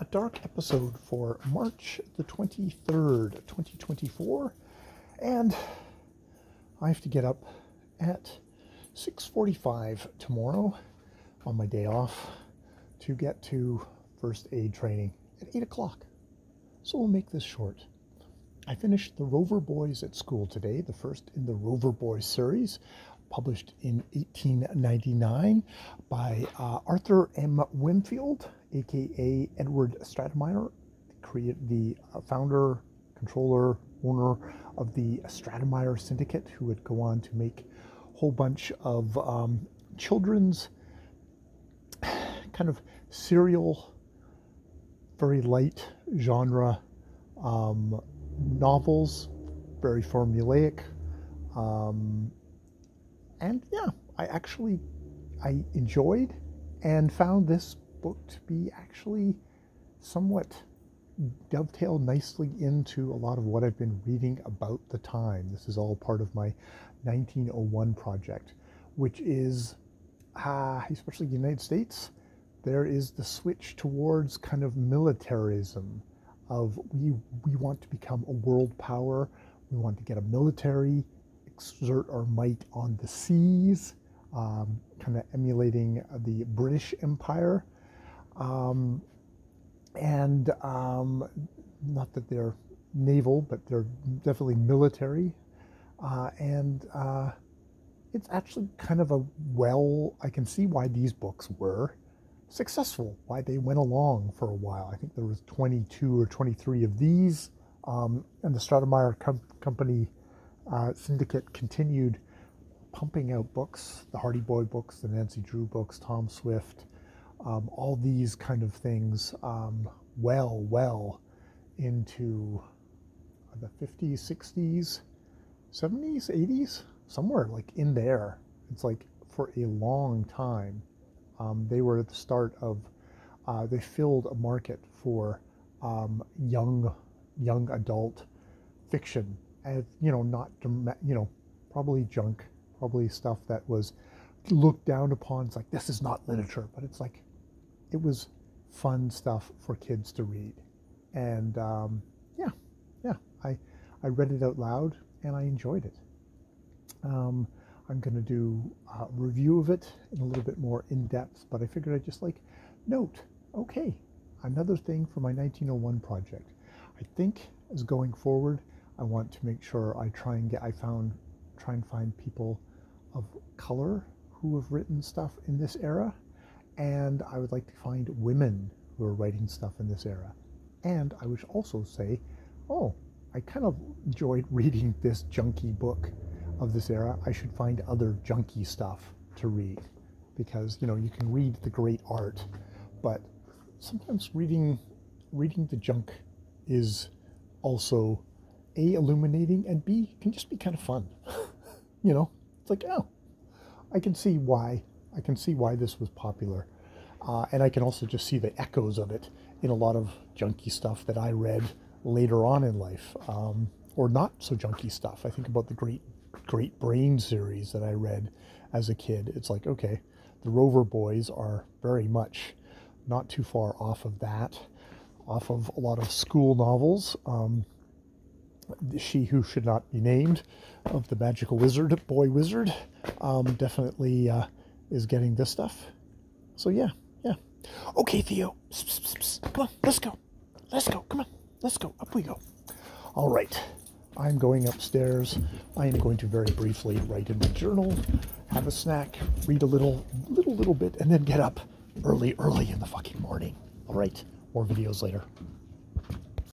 a dark episode for March the 23rd, 2024, and I have to get up at 6:45 tomorrow on my day off to get to first aid training at 8 o'clock. So we'll make this short. I finished The Rover Boys at School today, the first in the Rover Boys series, published in 1899 by Arthur M. Winfield, aka Edward Stratemeyer, the founder, controller, owner of the Stratemeyer Syndicate, who would go on to make a whole bunch of children's kind of serial, very light genre novels, very formulaic, and yeah, I enjoyed and found this book to be actually somewhat dovetailed nicely into a lot of what I've been reading about the time. This is all part of my 1901 project, which is, especially the United States, there is the switch towards kind of militarism of we want to become a world power, we want to get a military, exert our might on the seas, kind of emulating the British Empire, and not that they're naval, but they're definitely military, and it's actually kind of I can see why these books were successful, why they went along for a while. I think there was 22 or 23 of these, and the Stratemeyer Company Syndicate continued pumping out books, the Hardy Boy books, the Nancy Drew books, Tom Swift, all these kind of things, well into the 50s, 60s, 70s, 80s, somewhere like in there. It's like for a long time. They were at the start of, they filled a market for young adult fiction. And, not, probably junk, probably stuff that was looked down upon. It's like, this is not literature, but it's like, it was fun stuff for kids to read. And I read it out loud and I enjoyed it. I'm going to do a review of it in a little bit more in depth, but I figured I'd just note, okay, another thing for my 1901 project. I think as going forward, I want to make sure I try and find people of color who have written stuff in this era, and I would like to find women who are writing stuff in this era. And I would also say, I kind of enjoyed reading this junky book of this era. I should find other junky stuff to read, because you can read the great art, but sometimes reading the junk is also A, illuminating, and B, can just be kind of fun. It's like, I can see why this was popular, and I can also just see the echoes of it in a lot of junky stuff that I read later on in life, or not so junky stuff. I think about the Great Brain series that I read as a kid. It's like, okay, the Rover Boys are very much not too far off of that, off of a lot of school novels. She Who Should Not Be Named of the Magical Boy Wizard, definitely is getting this stuff. So yeah. Okay, Theo, come on, let's go, come on, let's go, up we go. All right. I'm going upstairs. I am going to very briefly write in my journal, have a snack, read a little bit, and then get up early in the fucking morning. All right, more videos later.